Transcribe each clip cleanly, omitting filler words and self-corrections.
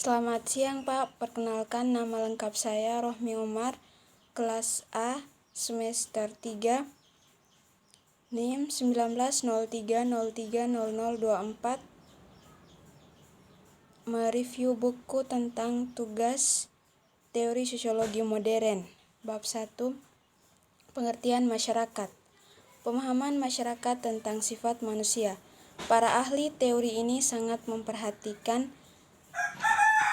Selamat siang Pak, perkenalkan nama lengkap saya Rohmi Umar, kelas A, semester 3, NIM 1903030024, mereview buku tentang tugas teori sosiologi modern, bab 1, pengertian masyarakat. Pemahaman masyarakat tentang sifat manusia. Para ahli teori ini sangat memperhatikan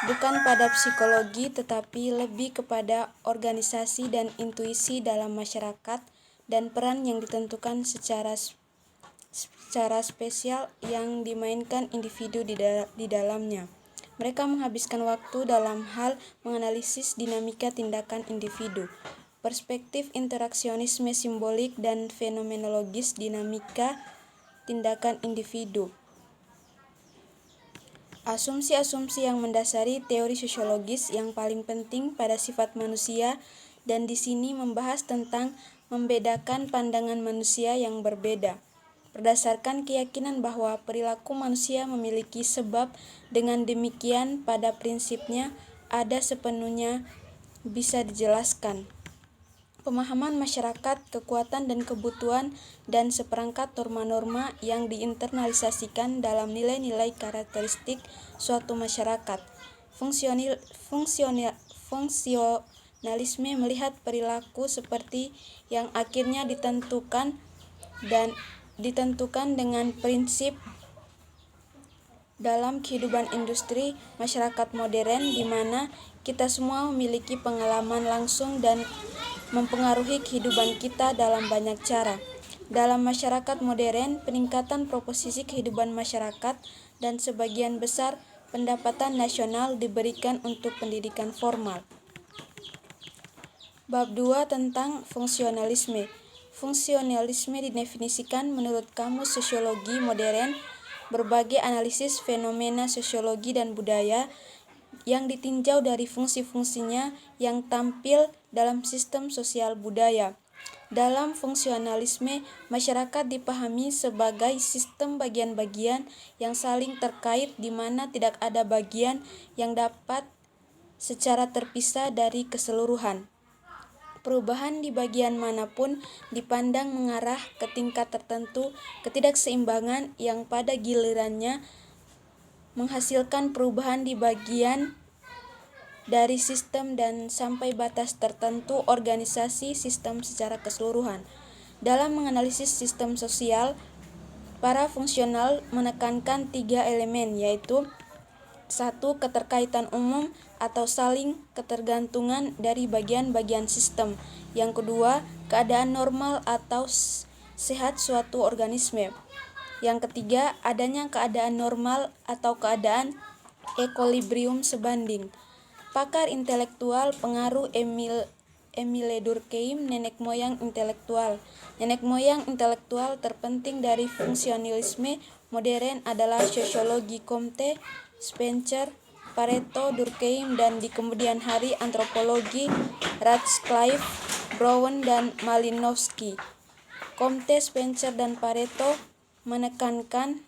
bukan pada psikologi tetapi lebih kepada organisasi dan intuisi dalam masyarakat dan peran yang ditentukan secara spesial yang dimainkan individu di dalamnya. Mereka menghabiskan waktu dalam hal menganalisis dinamika tindakan individu, perspektif interaksionisme simbolik dan fenomenologis dinamika tindakan individu. Asumsi-asumsi yang mendasari teori sosiologis yang paling penting pada sifat manusia, dan di sini membahas tentang membedakan pandangan manusia yang berbeda. Berdasarkan keyakinan bahwa perilaku manusia memiliki sebab, dengan demikian pada prinsipnya ada sepenuhnya bisa dijelaskan. Pemahaman masyarakat, kekuatan dan kebutuhan, dan seperangkat norma-norma yang diinternalisasikan dalam nilai-nilai karakteristik suatu masyarakat. Fungsionalisme melihat perilaku seperti yang akhirnya ditentukan dengan prinsip dalam kehidupan industri masyarakat modern, di mana kita semua memiliki pengalaman langsung dan mempengaruhi kehidupan kita dalam banyak cara. Dalam masyarakat modern, peningkatan proposisi kehidupan masyarakat dan sebagian besar pendapatan nasional diberikan untuk pendidikan formal. Bab 2 tentang fungsionalisme. Fungsionalisme didefinisikan menurut Kamus Sosiologi Modern berbagai analisis fenomena sosiologi dan budaya yang ditinjau dari fungsi-fungsinya yang tampil dalam sistem sosial budaya. Dalam fungsionalisme, masyarakat dipahami sebagai sistem bagian-bagian yang saling terkait di mana tidak ada bagian yang dapat secara terpisah dari keseluruhan. Perubahan di bagian manapun dipandang mengarah ke tingkat tertentu ketidakseimbangan yang pada gilirannya menghasilkan perubahan di bagian dari sistem dan sampai batas tertentu organisasi sistem secara keseluruhan. Dalam menganalisis sistem sosial, para fungsional menekankan 3 elemen, yaitu 1. Keterkaitan umum atau saling ketergantungan dari bagian-bagian sistem. Yang kedua, keadaan normal atau sehat suatu organisme. Yang ketiga, adanya keadaan normal atau keadaan ekolibrium sebanding. Pakar intelektual pengaruh Emile Durkheim, nenek moyang intelektual. Nenek moyang intelektual terpenting dari fungsionalisme modern adalah sosiologi Comte, Spencer, Pareto, Durkheim, dan di kemudian hari antropologi Radcliffe, Brown, dan Malinowski. Comte, Spencer, dan Pareto menekankan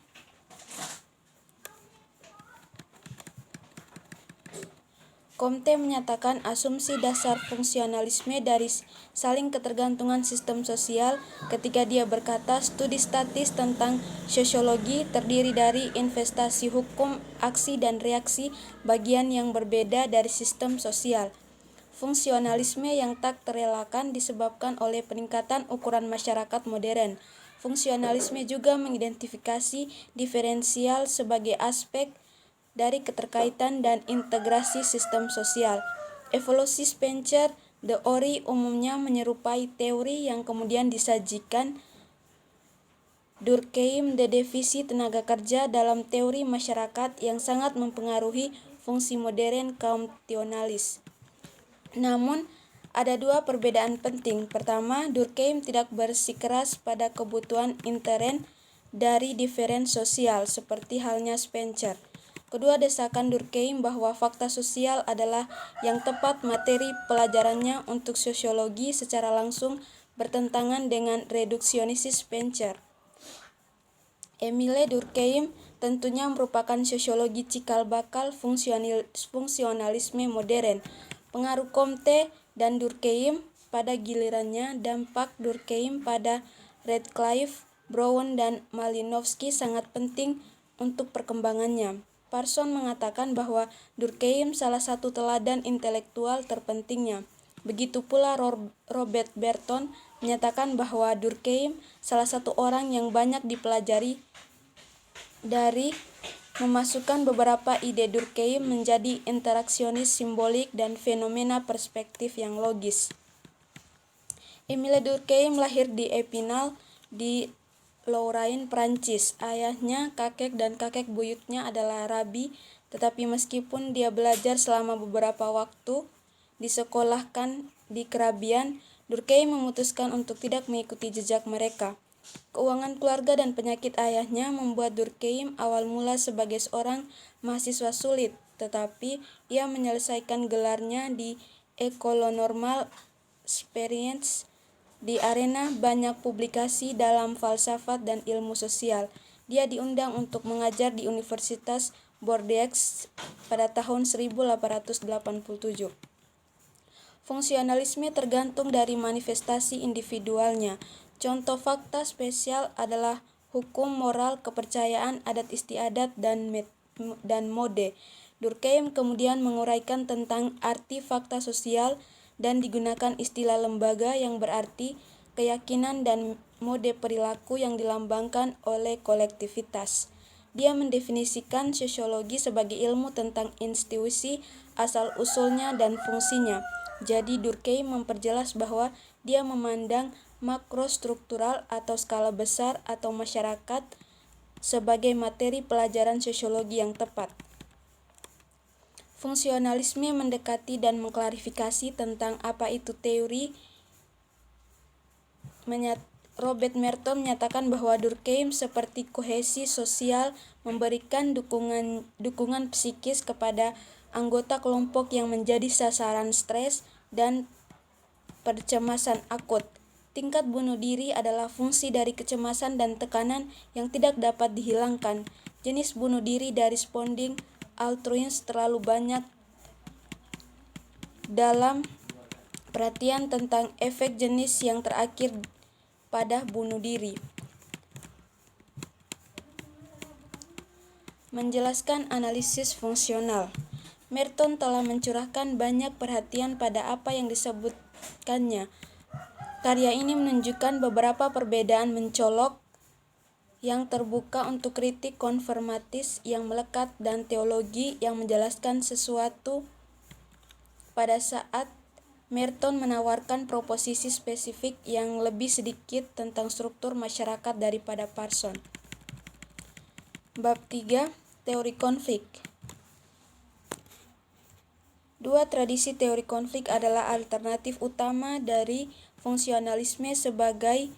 Comte menyatakan asumsi dasar fungsionalisme dari saling ketergantungan sistem sosial ketika dia berkata studi statis tentang sosiologi terdiri dari investasi hukum, aksi dan reaksi bagian yang berbeda dari sistem sosial. Fungsionalisme yang tak terelakkan disebabkan oleh peningkatan ukuran masyarakat modern. Fungsionalisme juga mengidentifikasi diferensial sebagai aspek dari keterkaitan dan integrasi sistem sosial. Evolusi Spencer, de Ori umumnya menyerupai teori yang kemudian disajikan Durkheim, de divisi tenaga kerja dalam teori masyarakat yang sangat mempengaruhi fungsi modern Comteanalis. Namun, ada 2 perbedaan penting. Pertama, Durkheim tidak bersikeras pada kebutuhan intern dari diferen sosial, seperti halnya Spencer. Kedua, desakan Durkheim bahwa fakta sosial adalah yang tepat materi pelajarannya untuk sosiologi secara langsung bertentangan dengan reduksionis Spencer. Emile Durkheim tentunya merupakan sosiologi cikal bakal fungsionalisme modern. Pengaruh Comte dan Durkheim pada gilirannya, dampak Durkheim pada Radcliffe, Brown, dan Malinowski sangat penting untuk perkembangannya. Parson mengatakan bahwa Durkheim salah satu teladan intelektual terpentingnya. Begitu pula Robert Burton menyatakan bahwa Durkheim salah satu orang yang banyak dipelajari dari memasukkan beberapa ide Durkheim menjadi interaksionis simbolik dan fenomena perspektif yang logis. Émile Durkheim lahir di Epinal di Lorraine, Prancis. Ayahnya, kakek, dan kakek buyutnya adalah rabi, tetapi meskipun dia belajar selama beberapa waktu disekolahkan di kerabian, Durkheim memutuskan untuk tidak mengikuti jejak mereka. Keuangan keluarga dan penyakit ayahnya membuat Durkheim awal mula sebagai seorang mahasiswa sulit, tetapi ia menyelesaikan gelarnya di École Normale Supérieure. Di arena banyak publikasi dalam falsafat dan ilmu sosial. Dia diundang untuk mengajar di Universitas Bordeaux pada tahun 1887. Fungsionalisme tergantung dari manifestasi individualnya. Contoh fakta spesial adalah hukum moral, kepercayaan, adat istiadat, dan mode. Durkheim kemudian menguraikan tentang arti fakta sosial dan digunakan istilah lembaga yang berarti keyakinan dan mode perilaku yang dilambangkan oleh kolektivitas. Dia mendefinisikan sosiologi sebagai ilmu tentang institusi, asal-usulnya, dan fungsinya. Jadi Durkheim memperjelas bahwa dia memandang makrostruktural atau skala besar atau masyarakat sebagai materi pelajaran sosiologi yang tepat. Fungsionalisme mendekati dan mengklarifikasi tentang apa itu teori. Robert Merton menyatakan bahwa Durkheim seperti kohesi sosial, memberikan dukungan psikis kepada anggota kelompok yang menjadi sasaran stres dan percemasan akut. Tingkat bunuh diri adalah fungsi dari kecemasan dan tekanan yang tidak dapat dihilangkan. Jenis bunuh diri dari responding altruism terlalu banyak dalam perhatian tentang efek jenis yang terakhir pada bunuh diri. Menjelaskan analisis fungsional. Merton telah mencurahkan banyak perhatian pada apa yang disebutkannya. Karya ini menunjukkan beberapa perbedaan mencolok yang terbuka untuk kritik konfirmatis yang melekat dan teologi yang menjelaskan sesuatu. Pada saat Merton menawarkan proposisi spesifik yang lebih sedikit tentang struktur masyarakat daripada Parson. Bab 3. Teori konflik. Dua tradisi teori konflik adalah alternatif utama dari fungsionalisme sebagai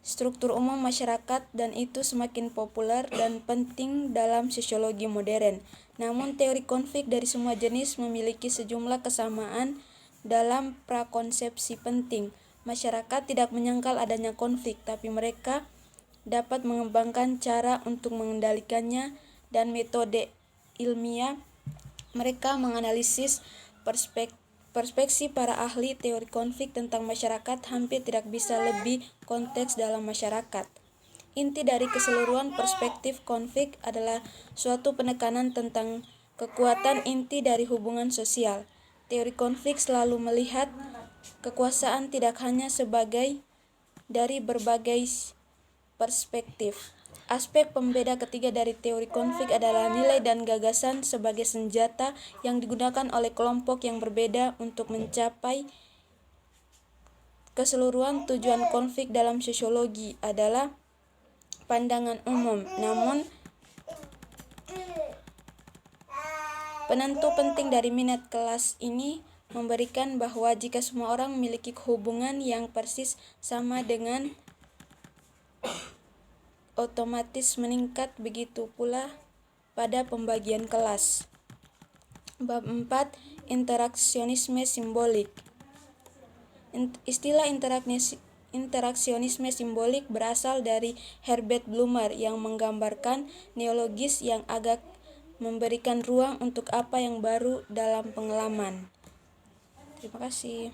struktur umum masyarakat, dan itu semakin populer dan penting dalam sosiologi modern. Namun teori konflik dari semua jenis memiliki sejumlah kesamaan dalam prakonsepsi penting. Masyarakat tidak menyangkal adanya konflik, tapi mereka dapat mengembangkan cara untuk mengendalikannya dan metode ilmiah. Mereka menganalisis perspektif para ahli teori konflik tentang masyarakat hampir tidak bisa lebih konteks dalam masyarakat. Inti dari keseluruhan perspektif konflik adalah suatu penekanan tentang kekuatan inti dari hubungan sosial. Teori konflik selalu melihat kekuasaan tidak hanya sebagai dari berbagai perspektif. Aspek pembeda ketiga dari teori konflik adalah nilai dan gagasan sebagai senjata yang digunakan oleh kelompok yang berbeda untuk mencapai keseluruhan. Tujuan konflik dalam sosiologi adalah pandangan umum, namun penentu penting dari minat kelas ini memberikan bahwa jika semua orang memiliki hubungan yang persis sama dengan otomatis meningkat, begitu pula pada pembagian kelas. Bab 4. Interaksionisme simbolik. Istilah Interaksionisme simbolik berasal dari Herbert Blumer yang menggambarkan neologis yang agak memberikan ruang untuk apa yang baru dalam pengalaman. Terima kasih.